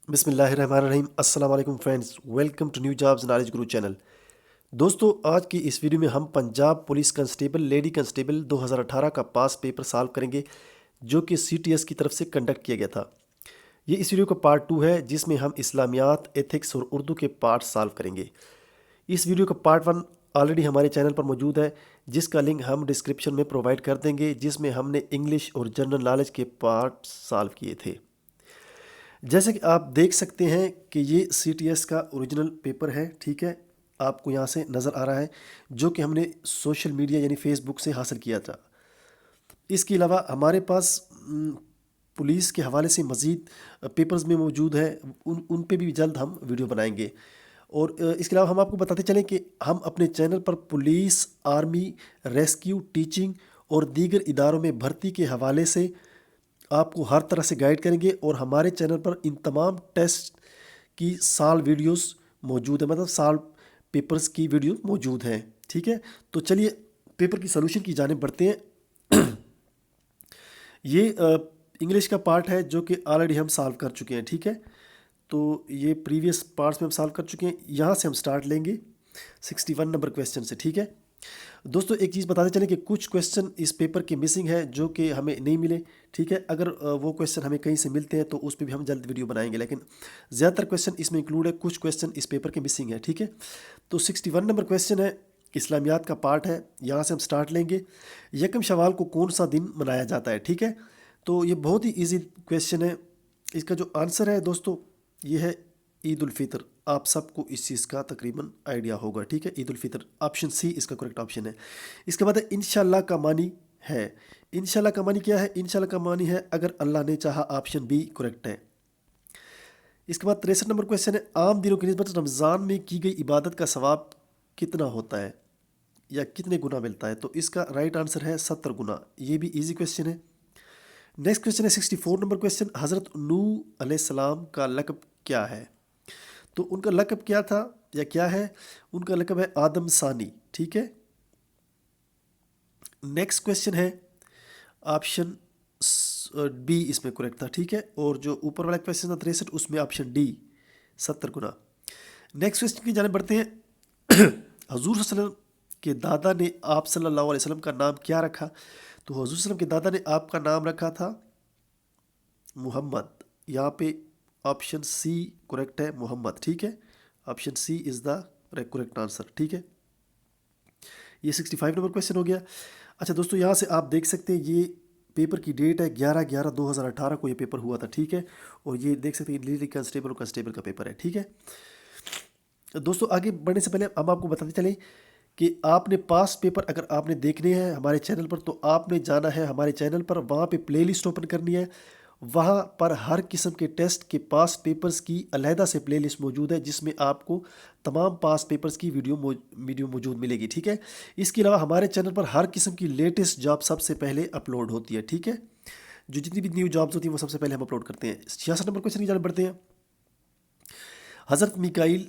بسم اللہ الرحمن الرحیم۔ السلام علیکم friends, welcome to new jobs knowledge guru channel. دوستو، آج کی اس ویڈیو میں ہم Punjab police constable lady constable 2018 کا پاس پیپر سالو کریں گے، جو کہ CTS کی طرف سے کنڈکٹ کیا گیا تھا۔ یہ اس ویڈیو کا پارٹ 2 ہے، جس میں ہم اسلامیات، ایتھکس اور اردو کے پارٹ سالو کریں گے۔ اس ویڈیو کا پارٹ 1 آلریڈی ہمارے چینل پر موجود ہے، جس کا لنک ہم ڈسکرپشن میں پرووائڈ کر دیں گے، جس میں ہم نے انگلش اور جنرل نالج کے پارٹ سالو کیے تھے۔ جیسے کہ آپ دیکھ سکتے ہیں کہ یہ CTS کا اوریجنل پیپر ہے، ٹھیک ہے، آپ کو یہاں سے نظر آ رہا ہے، جو کہ ہم نے سوشل میڈیا یعنی فیس بک سے حاصل کیا تھا۔ اس کے علاوہ ہمارے پاس پولیس کے حوالے سے مزید پیپرز میں موجود ہے، ان پہ بھی جلد ہم ویڈیو بنائیں گے۔ اور اس کے علاوہ ہم آپ کو بتاتے چلیں کہ ہم اپنے چینل پر پولیس، آرمی، ریسکیو، ٹیچنگ اور دیگر اداروں میں بھرتی کے حوالے سے آپ کو ہر طرح سے گائیڈ کریں گے، اور ہمارے چینل پر ان تمام ٹیسٹ کی سال ویڈیوز موجود ہیں، مطلب سال پیپرز کی ویڈیو موجود ہیں، ٹھیک ہے۔ تو چلیے پیپر کی سلوشن کی جانب بڑھتے ہیں۔ یہ انگلش کا پارٹ ہے، جو کہ آلریڈی ہم سالو کر چکے ہیں، ٹھیک ہے۔ تو یہ پریویس پارٹس میں ہم سالو کر چکے ہیں، یہاں سے ہم سٹارٹ لیں گے 61 نمبر کویسچن سے، ٹھیک ہے۔ دوستو ایک چیز بتاتے چلیں کہ کچھ کویسچن اس پیپر کے مسنگ ہے، جو کہ ہمیں نہیں ملے، ٹھیک ہے۔ اگر وہ کویسچن ہمیں کہیں سے ملتے ہیں تو اس پہ بھی ہم جلد ویڈیو بنائیں گے، لیکن زیادہ تر کویسچن اس میں انکلوڈ ہے، کچھ کویسچن اس پیپر کے مسنگ ہے، ٹھیک ہے۔ تو 61 نمبر کویسچن ہے، اسلامیات کا پارٹ ہے، یہاں سے ہم سٹارٹ لیں گے۔ یکم شوال کو کون سا دن منایا جاتا ہے، ٹھیک ہے۔ تو یہ بہت ہی ایزی کویسچن ہے، اس کا جو آنسر ہے دوستو یہ ہے عید الفطر۔ آپ سب کو اس چیز کا تقریباً آئیڈیا ہوگا، ٹھیک ہے، عید الفطر، آپشن سی اس کا کریکٹ آپشن ہے۔ اس کے بعد انشاءاللہ کا معنی ہے، انشاءاللہ کا معنی کیا ہے؟ انشاءاللہ کا معنی ہے اگر اللہ نے چاہا، آپشن بی کریکٹ ہے۔ اس کے بعد 63 نمبر کویسچن ہے، عام دنوں کی نسبت رمضان میں کی گئی عبادت کا ثواب کتنا ہوتا ہے یا کتنے گنا ملتا ہے؟ تو اس کا رائٹ آنسر ہے 70 گنا، یہ بھی ایزی کویسچن ہے۔ نیکسٹ کویسچن ہے 64 نمبر کویسچن، حضرت نوح علیہ السلام کا لقب کیا ہے؟ تو ان کا لقب کیا تھا یا کیا ہے؟ ان کا لقب ہے آدم ثانی، ٹھیک ہے۔ نیکسٹ کویسچن ہے آپشن بی اس میں کریکٹ تھا، ٹھیک ہے۔ اور جو اوپر والا کویسچن تھا 63، اس میں آپشن ڈی 70 گنا۔ نیکسٹ کویسچن کی جانب بڑھتے ہیں۔ حضور صلی اللہ علیہ وسلم کے دادا نے آپ صلی اللہ علیہ وسلم کا نام کیا رکھا؟ تو حضور صلی اللہ علیہ وسلم کے دادا نے آپ کا نام رکھا تھا محمد، یہاں پہ آپشن سی کریکٹ ہے، محمد، ٹھیک ہے۔ Option C is the correct answer, ٹھیک ہے۔ یہ 65 نمبر کویسچن ہو گیا۔ اچھا دوستو، یہاں سے آپ دیکھ سکتے ہیں یہ پیپر کی ڈیٹ ہے 11/11/2018 کو یہ پیپر ہوا تھا، ٹھیک ہے۔ اور یہ دیکھ سکتے ہیں لیڈی کانسٹیبل اور کانسٹیبل کا پیپر ہے، ٹھیک ہے۔ دوستو آگے بڑھنے سے پہلے ہم آپ کو بتاتے چلیں کہ آپ نے پاس پیپر اگر آپ نے دیکھنے ہیں ہمارے چینل پر، تو آپ نے جانا ہے ہمارے چینل پر، وہاں پہ پلے لسٹ اوپن کرنی ہے، وہاں پر ہر قسم کے ٹیسٹ کے پاس پیپرز کی علیحدہ سے پلے لسٹ موجود ہے، جس میں آپ کو تمام پاس پیپرز کی ویڈیو موجود ملے گی، ٹھیک ہے۔ اس کے علاوہ ہمارے چینل پر ہر قسم کی لیٹسٹ جاب سب سے پہلے اپلوڈ ہوتی ہے، ٹھیک ہے۔ جو جتنی بھی نیو جابز ہوتی ہیں وہ سب سے پہلے ہم اپلوڈ کرتے ہیں۔ 66 نمبر کویسچن کی جانب بڑھتے ہیں۔ حضرت میکائیل علیہ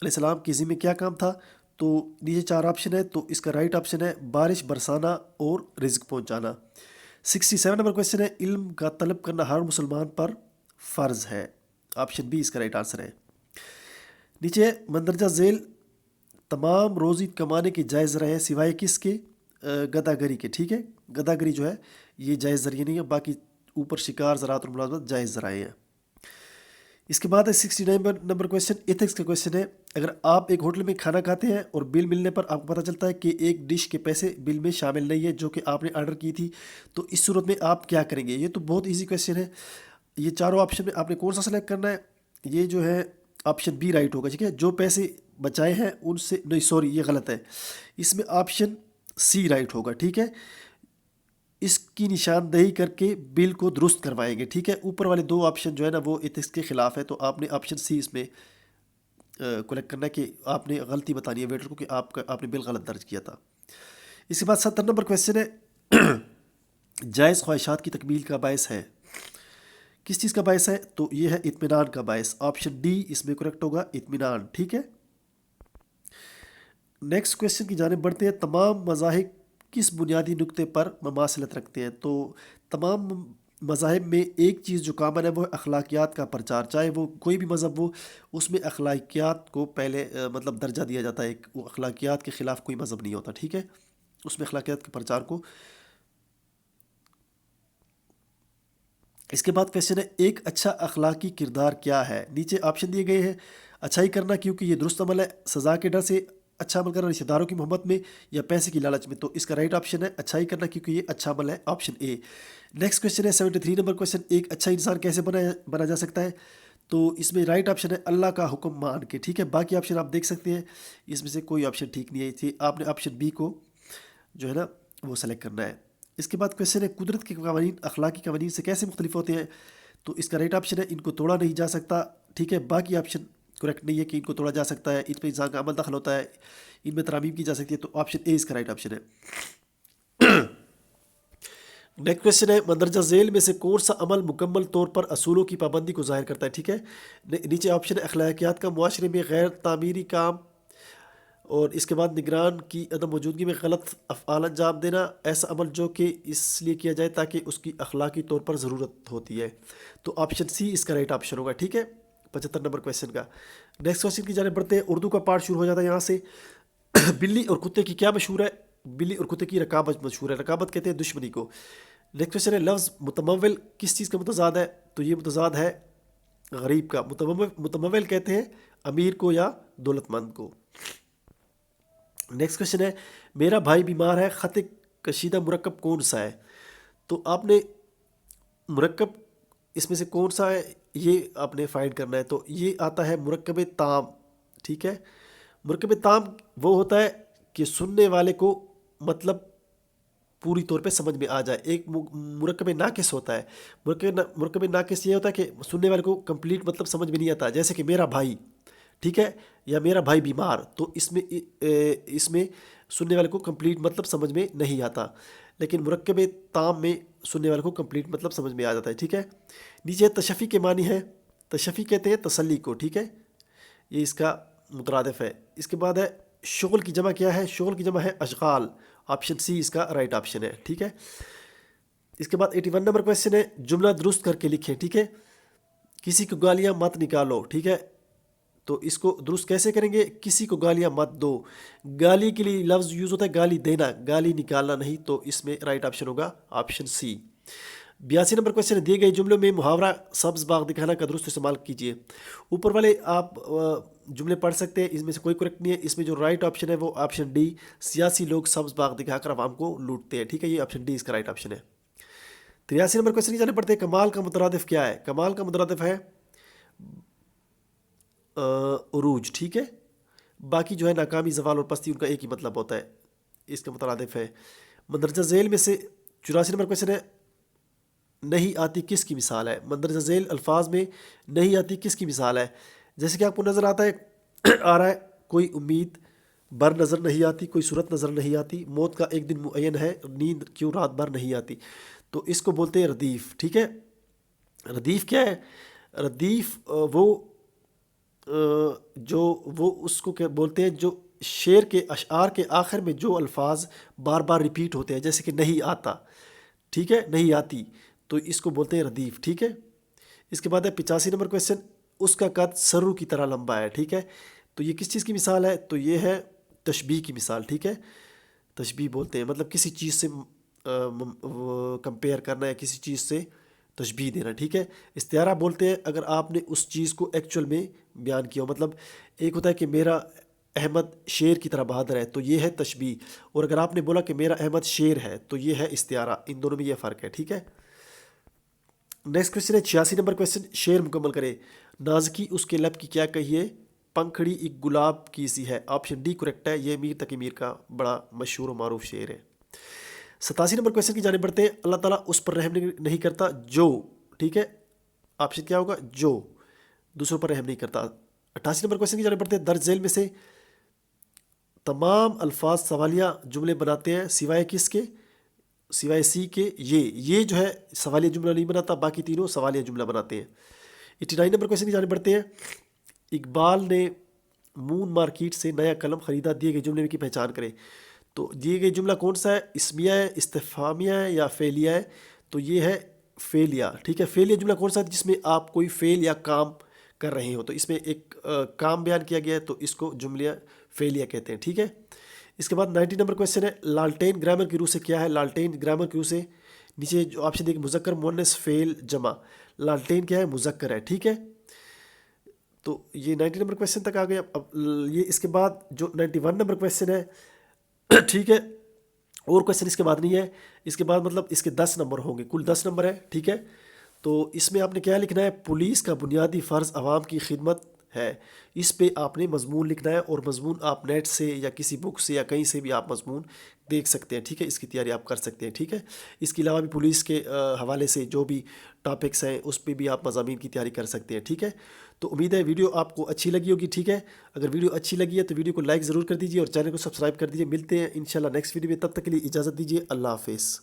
السلام کے ذمہ کیا کام تھا؟ تو نیچے 4 آپشن ہے، تو اس کا رائٹ آپشن ہے بارش برسانا اور رزق پہنچانا۔ 67 نمبر کویسچن ہے، علم کا طلب کرنا ہر مسلمان پر فرض ہے، آپشن بی اس کا رائٹ آنسر ہے۔ نیچے مندرجہ ذیل تمام روزی کمانے کے جائز ذرائع ہیں سوائے کس کے؟ گداگری کے، ٹھیک ہے۔ گداگری جو ہے یہ جائز ذریعہ نہیں ہے، باقی اوپر شکار، زراعت اور ملازمت جائز ذرائع ہیں۔ اس کے بعد ہے 69 نمبر کویسچن، ایتھکس کا کویسچن ہے، اگر آپ ایک ہوٹل میں کھانا کھاتے ہیں اور بل ملنے پر آپ کو پتہ چلتا ہے کہ ایک ڈش کے پیسے بل میں شامل نہیں ہے جو کہ آپ نے آرڈر کی تھی، تو اس صورت میں آپ کیا کریں گے؟ یہ تو بہت ایزی کویسچن ہے۔ یہ چاروں آپشن میں آپ نے کون سا سلیکٹ کرنا ہے؟ یہ جو ہے آپشن بی رائٹ ہوگا، ٹھیک ہے۔ جو پیسے بچائے ہیں ان سے نہیں، سوری یہ غلط ہے، اس میں آپشن سی رائٹ ہوگا، ٹھیک ہے۔ اس کی نشاندہی کر کے بل کو درست کروائیں گے، ٹھیک ہے۔ اوپر والے 2 آپشن جو ہے نا وہ ایتھکس کے خلاف ہے، تو آپ نے آپشن سی اس میں کلیکٹ کرنا ہے کہ آپ نے غلطی بتانی ہے ویٹر کو کہ آپ نے بل غلط درج کیا تھا۔ اس کے بعد 70 نمبر کویسچن ہے، جائز خواہشات کی تکمیل کا باعث ہے، کس چیز کا باعث ہے؟ تو یہ ہے اطمینان کا باعث، آپشن ڈی اس میں کریکٹ ہوگا، اطمینان، ٹھیک ہے۔ نیکسٹ کویسچن کی جانب بڑھتے ہیں، تمام مذاہب کس بنیادی نقطے پر مماثلت رکھتے ہیں؟ تو تمام مذاہب میں ایک چیز جو کامن ہے وہ ہے اخلاقیات کا پرچار، چاہے وہ کوئی بھی مذہب ہو، اس میں اخلاقیات کو پہلے مطلب درجہ دیا جاتا ہے، وہ اخلاقیات کے خلاف کوئی مذہب نہیں ہوتا، ٹھیک ہے، اس میں اخلاقیات کے پرچار کو۔ اس کے بعد کویشچن ہے ایک اچھا اخلاقی کردار کیا ہے؟ نیچے آپشن دیے گئے ہیں، اچھائی کرنا کیونکہ یہ درست عمل ہے، سزا کے ڈر سے اچھا عمل کرنا، رشتہ داروں کی محبت میں، یا پیسے کی لالچ میں۔ تو اس کا رائٹ آپشن ہے اچھائی کرنا کیونکہ یہ اچھا عمل ہے، آپشن اے۔ نیکسٹ کویشچن ہے 73 نمبر کویشچن، ایک اچھا انسان کیسے بنا جا سکتا ہے؟ تو اس میں رائٹ آپشن ہے اللہ کا حکم مان کے، ٹھیک ہے، باقی آپشن آپ دیکھ سکتے ہیں، اس میں سے کوئی آپشن ٹھیک نہیں ہے، آپ نے آپشن بی کو جو ہے نا وہ سلیکٹ کرنا ہے۔ اس کے بعد کویشچن ہے قدرت کے قوانین اخلاقی قوانین سے کیسے مختلف ہوتے ہیں؟ تو اس کا رائٹ آپشن ہے ان کو توڑا نہیں جا سکتا، ٹھیک ہے، باقی آپشن کریکٹ نہیں ہے کہ ان کو توڑا جا سکتا ہے، ان پہ انسان کا عمل دخل ہوتا ہے، ان میں ترامیم کی جا سکتی ہے، تو آپشن اے اس کا رائٹ آپشن ہے۔ نیکسٹ کویشچن ہے مندرجہ ذیل میں سے کون سا عمل مکمل طور پر اصولوں کی پابندی کو ظاہر کرتا ہے؟ ٹھیک ہے، نیچے آپشن ہے اخلاقیات کا معاشرے میں غیر تعمیری کام، اور اس کے بعد نگران کی عدم موجودگی میں غلط افعال انجام دینا، ایسا عمل جو کہ اس لیے کیا جائے تاکہ اس کی اخلاقی طور پر ضرورت ہوتی ہے، تو آپشن سی اس کا رائٹ آپشن ہوگا، ٹھیک ہے، 75 نمبر کویشچن کا۔ نیکسٹ کویشچن کی جانب بڑھتے ہیں، اردو کا پارٹ شروع ہو جاتا ہے یہاں سے۔ بلی اور کتے کی کیا مشہور ہے؟ بلی اور کتے کی رقابت مشہور ہے، رقابت کہتے ہیں دشمنی کو۔ نیکسٹ کویشچن ہے لفظ متمول کس چیز کا متضاد ہے؟ تو یہ متضاد ہے غریب کا، متمول کہتے ہیں امیر کو یا دولت مند کو۔ نیکسٹ کویشچن ہے میرا بھائی بیمار ہے، خط کشیدہ مرکب کون سا ہے؟ تو آپ نے مرکب اس میں سے کون سا ہے یہ آپ نے فائنڈ کرنا ہے، تو یہ آتا ہے مرکب تام، ٹھیک ہے، مرکب تام وہ ہوتا ہے کہ سننے والے کو مطلب پوری طور پہ سمجھ میں آ جائے، ایک مرکب ناقص ہوتا ہے، مرکب ناقص یہ ہوتا ہے کہ سننے والے کو کمپلیٹ مطلب سمجھ میں نہیں آتا، جیسے کہ میرا بھائی، ٹھیک ہے، یا میرا بھائی بیمار، تو اس میں سننے والے کو کمپلیٹ مطلب سمجھ میں نہیں آتا، لیکن مرکب تام میں سننے والے کو کمپلیٹ مطلب سمجھ میں آ جاتا ہے، ٹھیک ہے۔ نیچے تشفی کے معنی ہے، تشفی کہتے ہیں تسلی کو، ٹھیک ہے، یہ اس کا مترادف ہے۔ اس کے بعد ہے شغل کی جمع کیا ہے؟ شغل کی جمع ہے اشغال، آپشن سی اس کا رائٹ آپشن ہے، ٹھیک ہے۔ اس کے بعد 81 نمبر کویشچن ہے جملہ درست کر کے لکھیں، ٹھیک ہے، کسی کو گالیاں مت نکالو، ٹھیک ہے، تو اس کو درست کیسے کریں گے؟ کسی کو گالیاں مت دو، گالی کے لیے لفظ یوز ہوتا ہے گالی دینا، گالی نکالنا نہیں، تو اس میں رائٹ آپشن ہوگا آپشن سی۔ 82 نمبر کویشچن ہے دیے گئے جملوں میں محاورہ سبز باغ دکھانا کا درست استعمال کیجیے۔ اوپر والے آپ جملے پڑھ سکتے ہیں، اس میں سے کوئی کریکٹ نہیں ہے، اس میں جو رائٹ آپشن ہے وہ آپشن ڈی، سیاسی لوگ سبز باغ دکھا کر عوام کو لوٹتے ہیں، ٹھیک ہے، یہ آپشن ڈی اس کا رائٹ آپشن ہے۔ 83 نمبر کویشچن کی جانے پڑتے ہیں کمال کا مترادف کیا ہے؟ کمال کا مترادف ہے عروج، ٹھیک ہے، باقی جو ہے ناکامی، زوال اور پستی ان کا ایک ہی مطلب ہوتا ہے، اس کا مترادف ہے۔ مندرجہ ذیل میں سے 84 نمبر کویشچن ہے نہیں آتی کس کی مثال ہے؟ مندرجہ ذیل الفاظ میں نہیں آتی کس کی مثال ہے؟ جیسے کہ آپ کو نظر آتا ہے آ رہا ہے کوئی امید بر نظر نہیں آتی، کوئی صورت نظر نہیں آتی، موت کا ایک دن معین ہے، نیند کیوں رات بھر نہیں آتی، تو اس کو بولتے ہیں ردیف، ٹھیک ہے۔ ردیف کیا ہے؟ ردیف وہ اس کو کیا بولتے ہیں جو شعر کے اشعار کے آخر میں جو الفاظ بار بار ریپیٹ ہوتے ہیں، جیسے کہ نہیں آتا، ٹھیک ہے، نہیں آتی، تو اس کو بولتے ہیں ردیف، ٹھیک ہے۔ اس کے بعد ہے 85 نمبر کویشچن اس کا قد سرو کی طرح لمبا ہے، ٹھیک ہے، تو یہ کس چیز کی مثال ہے؟ تو یہ ہے تشبیہ کی مثال، ٹھیک ہے، تشبیہ بولتے ہیں مطلب کسی چیز سے کمپیئر کرنا ہے، کسی چیز سے تشبیہ دینا، ٹھیک ہے۔ استعارہ بولتے ہیں اگر آپ نے اس چیز کو ایکچول میں بیان کیا ہو، مطلب ایک ہوتا ہے کہ میرا احمد شیر کی طرح بہادر ہے، تو یہ ہے تشبیہ، اور اگر آپ نے بولا کہ میرا احمد شیر ہے تو یہ ہے استعارہ، ان دونوں میں یہ فرق ہے، ٹھیک ہے۔ نیکسٹ کویشچن ہے 86 نمبر کویشچن شعر مکمل کرے، نازکی اس کے لب کی کیا کہیے، پنکھڑی ایک گلاب کی سی ہے، آپشن ڈی کریکٹ ہے، یہ میر تقی میر کا بڑا مشہور و معروف شعر ہے۔ 87 نمبر کویشچن کی جانب بڑھتے ہیں اللہ تعالیٰ اس پر رحم نہیں کرتا جو، ٹھیک ہے، آپشن کیا ہوگا؟ جو دوسروں پر رحم نہیں کرتا۔ 88 نمبر کویشچن کی جانب بڑھتے ہیں درج ذیل میں سے تمام الفاظ سوالیہ جملے بناتے ہیں سوائے کس کے؟ سوائے سی کے، یہ جو ہے سوالیہ جملہ نہیں بناتا، باقی تینوں سوالیہ جملہ بناتے ہیں۔ 89 نمبر کویشچن کی جانب بڑھتے ہیں اقبال نے مون مارکیٹ سے نیا قلم خریدا، دیے گئے جملے کی پہچان کرے، تو دیے گئے جملہ کون سا ہے؟ اسمیہ ہے، استفہامیہ ہے یا فعلیہ ہے؟ تو یہ ہے فیل یا، ٹھیک ہے، فیل یا جملہ کون سا ہے جس میں آپ کوئی فیل یا کام کر رہے ہو، تو اس میں ایک کام بیان کیا گیا ہے تو اس کو جملہ فیل یا کہتے ہیں، ٹھیک ہے۔ اس کے بعد 90 نمبر کویشچن ہے، لالٹین گرامر کی روح سے کیا ہے؟ لالٹین گرامر کی روح سے نیچے جو آپشن دیکھیں، مذکر مؤنث فعل جمع، لالٹین کیا ہے؟ مذکر ہے، ٹھیک ہے۔ تو یہ 90 نمبر کویشچن تک آ گیا۔ اب یہ اس کے بعد جو 91 نمبر کویشچن ہے ٹھیک ہے، اور کویشچن اس کے بعد نہیں ہے، اس کے بعد مطلب اس کے 10 نمبر ہوں گے، کل 10 نمبر ہے، ٹھیک ہے۔ تو اس میں آپ نے کیا لکھنا ہے؟ پولیس کا بنیادی فرض عوام کی خدمت ہے، اس پہ آپ نے مضمون لکھنا ہے، اور مضمون آپ نیٹ سے یا کسی بک سے یا کہیں سے بھی آپ مضمون دیکھ سکتے ہیں، ٹھیک ہے، اس کی تیاری آپ کر سکتے ہیں، ٹھیک ہے۔ اس کے علاوہ بھی پولیس کے حوالے سے جو بھی ٹاپکس ہیں اس پہ بھی آپ مضامین کی تیاری کر سکتے ہیں، ٹھیک ہے۔ تو امید ہے ویڈیو آپ کو اچھی لگی ہوگی، ٹھیک ہے۔ اگر ویڈیو اچھی لگی ہے تو ویڈیو کو لائک ضرور کر دیجیے اور چینل کو سبسکرائب کر دیجیے۔ ملتے ہیں انشاءاللہ نیکسٹ ویڈیو میں، تب تک کے لیے اجازت دیجیے، اللہ حافظ۔